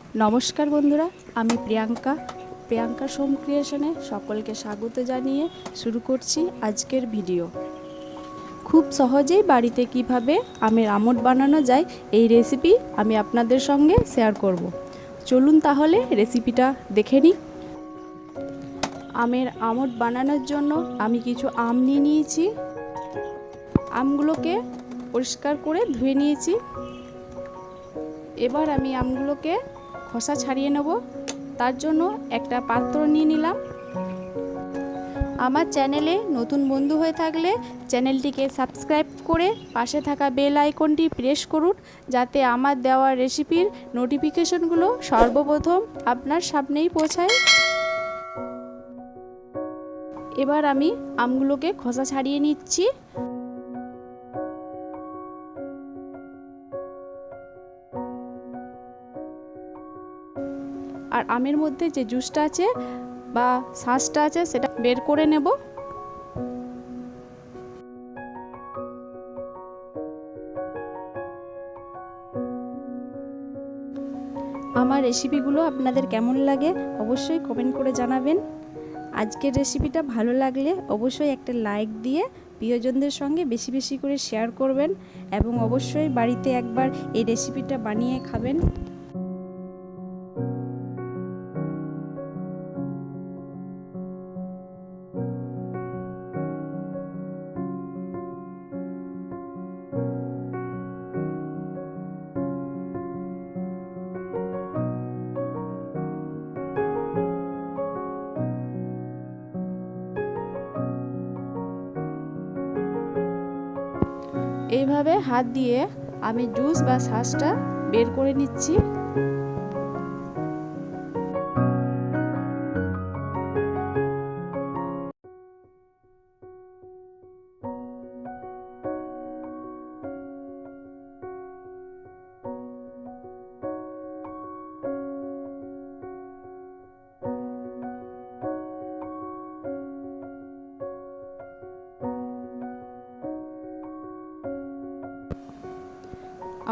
नमस्कार बंधुरा आमी प्रियंका सोम क्रिएशने सकलके स्वागत जानिए शुरू करछि आजकेर भिडियो। खूब सहजेई बाड़ीते किभाबे आमेर आमट बानानो जाय एई रेसिपि आमी आपनादेर संगे शेयर करब। चलुन ताहले रेसिपिटा देखे निई। आमेर आमट बानानोर जोन्नो आमी किछु आम निये नियेछि। आमगुलोके परिष्कार करे धुए नियेछि। एबार आमी आमगुलोके খোসা ছাড়িয়ে নেব। তার জন্য একটা পাত্র নিয়ে নিলাম। আমার চ্যানেলে নতুন বন্ধু হয়ে থাকলে চ্যানেলটিকে সাবস্ক্রাইব করে পাশে থাকা বেল আইকনটি প্রেস করুন, যাতে আমার দেওয়া রেসিপির নোটিফিকেশনগুলো সর্বপ্রথম আপনার সামনেই পৌঁছায়। এবার আমি আমগুলোকে খোসা ছাড়িয়ে নিচ্ছি। আর আমের মধ্যে যে জুসটা আছে বা শাঁসটা আছে সেটা বের করে নেব। আমার রেসিপিগুলো আপনাদের কেমন লাগে অবশ্যই কমেন্ট করে জানাবেন। আজকের রেসিপিটা ভালো লাগলে অবশ্যই একটা লাইক দিয়ে প্রিয়জনদের সঙ্গে বেশি বেশি করে শেয়ার করবেন এবং অবশ্যই বাড়িতে একবার এই রেসিপিটা বানিয়ে খাবেন। এইভাবে হাত দিয়ে আমি জুস বা শাঁসটা বের করে নিচ্ছি।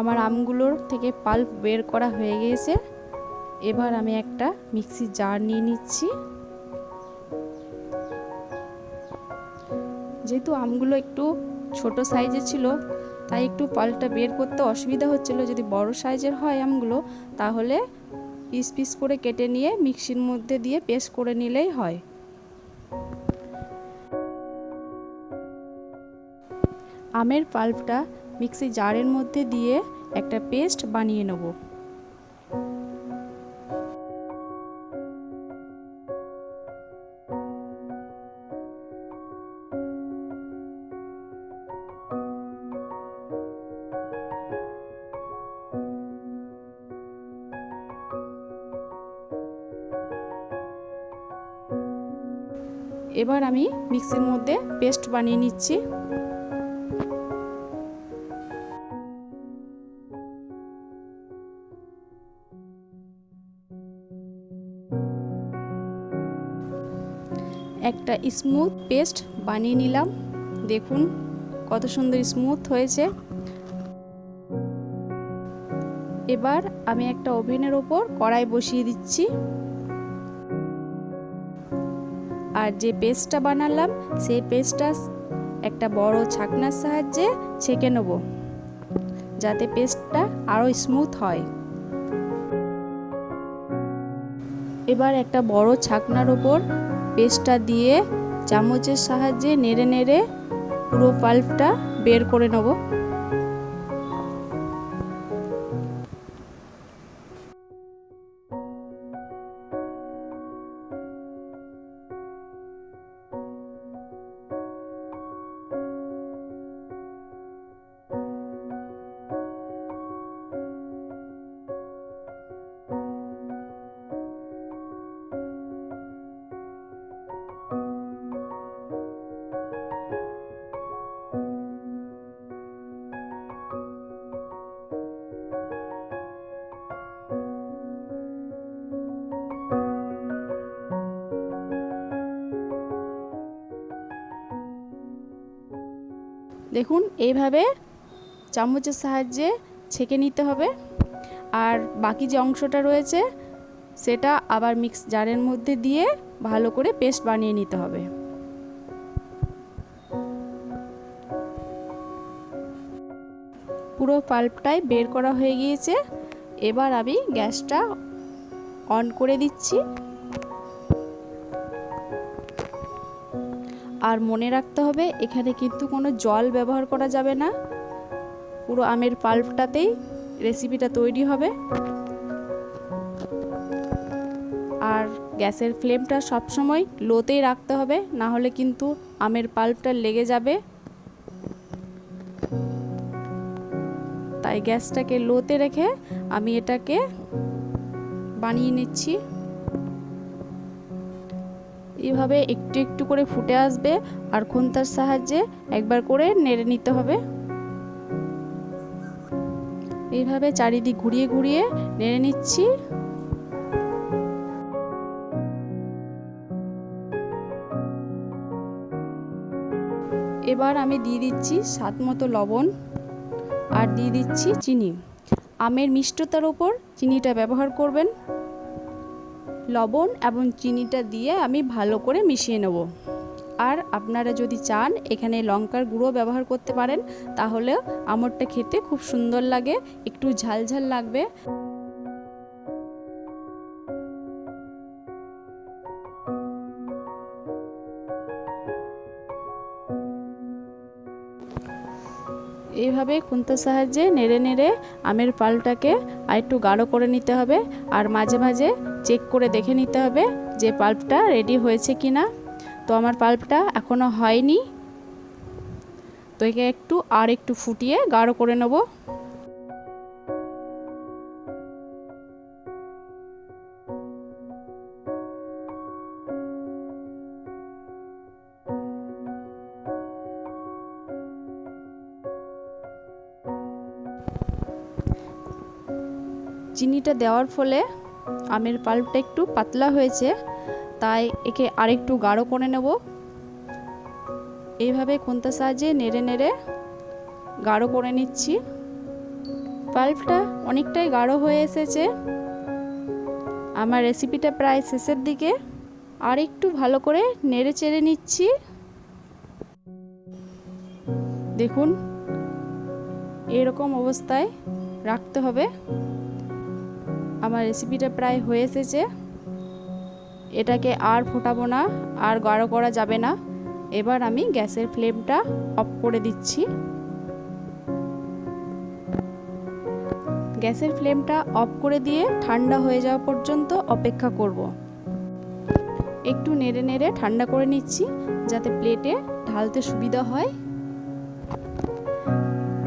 আমার আমগুলোর থেকে পাল্প বের করা হয়ে গিয়েছে। এবার আমি একটা মিক্সির জার নিয়ে নিচ্ছি। যেহেতু আমগুলো একটু ছোট সাইজের ছিল তাই একটু পাল্পটা বের করতে অসুবিধা হচ্ছিল। যদি বড় সাইজের হয় আমগুলো তাহলে পিস পিস করে কেটে নিয়ে মিক্সির মধ্যে দিয়ে পেস্ট করে নিলেই হয়। আমের পাল্পটা মিক্সি জারের মধ্যে দিয়ে একটা পেস্ট বানিয়ে নেব। এবার আমি মিক্সির মধ্যে পেস্ট বানিয়ে নিচ্ছি। একটা স্মুথ পেস্ট বানিয়ে নিলাম। দেখুন কত সুন্দর স্মুথ হয়েছে। এবার আমি একটা ওভেনের ওপর কড়াই বসিয়ে দিচ্ছি আর যে পেস্টটা বানালাম সেই পেস্টটা একটা বড় ছাকনার সাহায্যে ছেঁকে নেব, যাতে পেস্টটা আরো স্মুথ হয়। এবার একটা বড় ছাকনার ওপর পেস্টটা দিয়ে চামচের সাহায্যে নেড়ে নেড়ে পুরো পাল্পটা বের করে নেব। দেখুন এইভাবে চামচের সাহায্যে ছেঁকে নিতে হবে। আর বাকি যে অংশটা রয়েছে সেটা আবার মিক্স জারের মধ্যে দিয়ে ভালো করে পেস্ট বানিয়ে নিতে হবে। পুরো পাল্পটাই বের করা হয়ে গিয়েছে। এবার আমি গ্যাসটা অন করে দিচ্ছি। আর মনে রাখতে হবে এখানে কিন্তু কোনো জল ব্যবহার করা যাবে না, পুরো আমের পাল্পটাতেই রেসিপিটা তৈরি হবে। আর গ্যাসের ফ্লেমটা সবসময় লোতেই রাখতে হবে, না হলে কিন্তু আমের পাল্পটা লেগে যাবে। তাই গ্যাসটাকে লোতে রেখে আমি এটাকে বানিয়ে নিচ্ছি। এইভাবে একটু একটু করে ফুটে আসবে আর খুন্তার সাহায্যে একবার করে নেড়ে নিতে হবে। এইভাবে চারিদিক ঘুরিয়ে ঘুরিয়ে নেড়ে নিচ্ছি। এবার আমি দিয়ে দিচ্ছি স্বাদ মতো লবণ আর দিয়ে দিচ্ছি চিনি। আমের মিষ্টতার উপর চিনিটা ব্যবহার করবেন। লবণ এবং চিনিটা দিয়ে আমি ভালো করে মিশিয়ে নেব। আর আপনারা যদি চান এখানে লঙ্কার গুঁড়ো ব্যবহার করতে পারেন, তাহলে আমড়টা খেতে খুব সুন্দর লাগে, একটু ঝাল ঝাল লাগবে। এইভাবে খুন্তার সাহায্যে নেড়ে নেড়ে আমের পাল্পটাকে আর একটু গাঢ় করে নিতে হবে। আর মাঝে মাঝে চেক করে দেখে নিতে হবে যে পাল্পটা রেডি হয়েছে কি না। তো আমার পাল্পটা এখনও হয়নি, তো একে একটু ফুটিয়ে গাঢ় করে নেব। চিনিটা দেওয়ার ফলে আমের পাল্পটা একটু পাতলা হয়েছে, তাই একে আরেকটু গাঢ় করে নেব। এইভাবে খুন্তার সাহায্যে নেড়ে নেড়ে গাঢ় করে নিচ্ছি। পাল্পটা অনেকটাই গাঢ় হয়ে এসেছে। আমার রেসিপিটা প্রায় শেষের দিকে। আর একটু ভালো করে নেড়ে চেড়ে নিচ্ছি। দেখুন এরকম অবস্থায় রাখতে হবে। আমার রেসিপিটা প্রায় হয়ে এসেছে। এটাকে আর ফোটাবো না, আর গাঢ় করা যাবে না। এবার আমি গ্যাসের ফ্লেমটা অফ করে দিচ্ছি। গ্যাসের ফ্লেমটা অফ করে দিয়ে ঠান্ডা হয়ে যাওয়া পর্যন্ত অপেক্ষা করব। একটু নেড়ে নেড়ে ঠান্ডা করে নিচ্ছি যাতে প্লেটে ঢালতে সুবিধা হয়।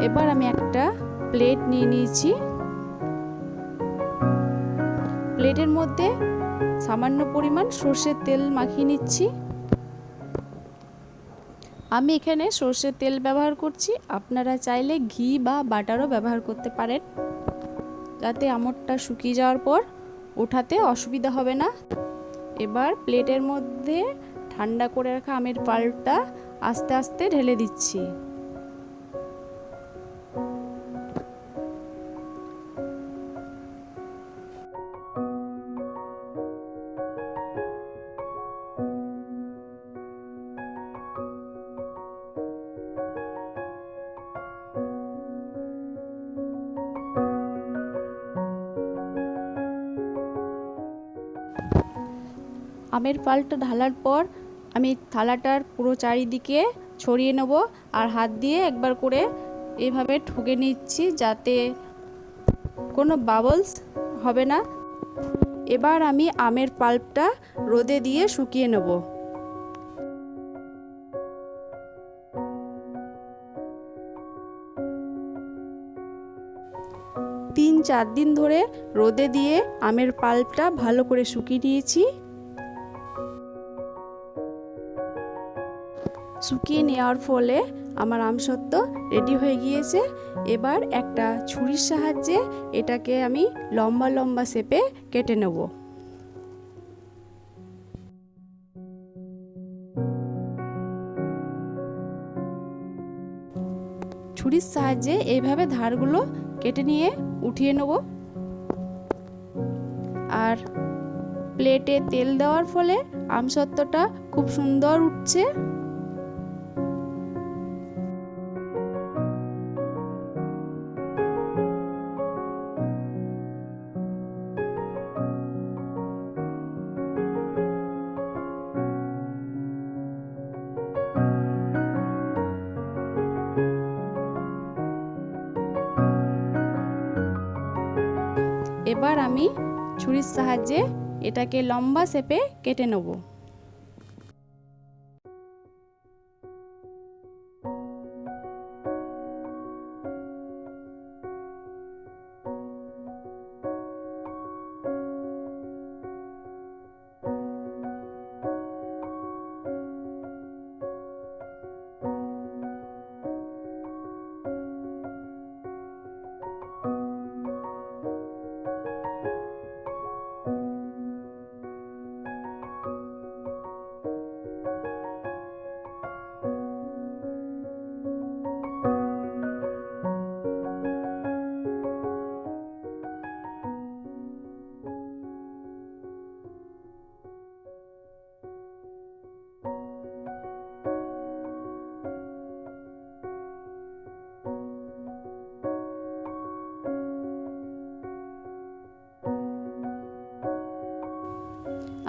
এবার আমি একটা প্লেট নিয়ে নিয়েছি। প্লেটের মধ্যে সামান্য পরিমাণ সর্ষের তেল মাখিয়ে নিচ্ছি। আমি এখানে সর্ষের তেল ব্যবহার করছি, আপনারা চাইলে ঘি বা বাটারও ব্যবহার করতে পারেন, যাতে আমড়টা শুকিয়ে যাওয়ার পর ওঠাতে অসুবিধা হবে না। এবার প্লেটের মধ্যে ঠান্ডা করে রাখা আমের পাল্পটা আস্তে আস্তে ঢেলে দিচ্ছি। আমের পাল্পটা ঢালার পর আমি থালাটার পুরো চারিদিকে ছড়িয়ে নেব আর হাত দিয়ে একবার করে এইভাবে ঠুকে নিচ্ছি যাতে কোনো বাবলস হবে না। এবার আমি আমের পাল্পটা রোদে দিয়ে শুকিয়ে নেব। 3-4 দিন ধরে রোদে দিয়ে আমের পাল্পটা ভালো করে শুকিয়ে নিয়েছি। শুকিয়ে নেওয়ার ফলে আমার আমসত্ব রেডি হয়ে গিয়েছে। এবার একটা ছুরির সাহায্যে এটাকে আমি লম্বা লম্বা শেপে কেটে নেব। ছুরির সাহায্যে এইভাবে ধারগুলো কেটে নিয়ে উঠিয়ে নেব। আর প্লেটে তেল দেওয়ার ফলে আমসত্ত্বটা খুব সুন্দর উঠছে। এবার আমি ছুরির সাহায্যে এটাকে লম্বা শেপে কেটে নেব।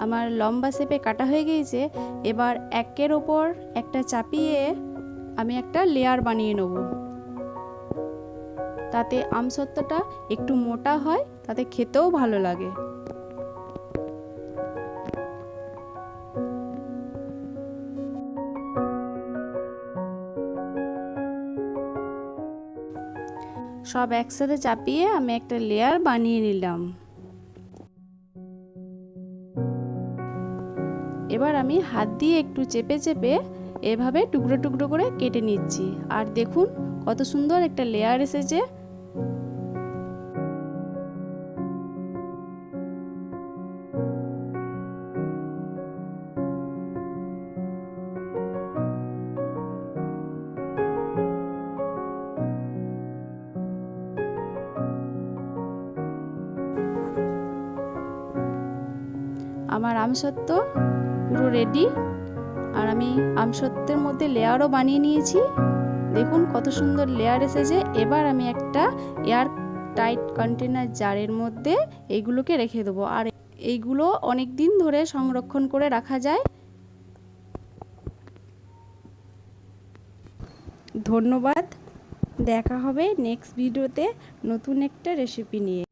আমার লম্বা শেপে কাটা হয়ে গিয়েছে। এবার একের ওপর একটা চাপিয়ে আমি একটা লেয়ার বানিয়ে নেব। তাতে আমসত্ত্বটা একটু মোটা হয়, তাতে খেতেও ভালো লাগে। সব একসাথে চাপিয়ে আমি একটা লেয়ার বানিয়ে নিলাম। এবার আমি হাত দিয়ে একটু চেপে চেপে এভাবে টুকরো টুকরো করে কেটে নিচ্ছি। আর দেখুন কত সুন্দর একটা লেয়ার এসেছে। আমার আমসত্ত্ব পুরো রেডি। আর আমি আমসত্ত্বের মধ্যে লেয়ারও বানিয়ে নিয়েছি। দেখুন কত সুন্দর লেয়ার এসেছে। এবার আমি একটা এয়ার টাইট কন্টেনার জারের মধ্যে এইগুলোকে রেখে দেবো। আর এইগুলো অনেক দিন ধরে সংরক্ষণ করে রাখা যায়। ধন্যবাদ। দেখা হবে নেক্সট ভিডিওতে নতুন একটা রেসিপি নিয়ে।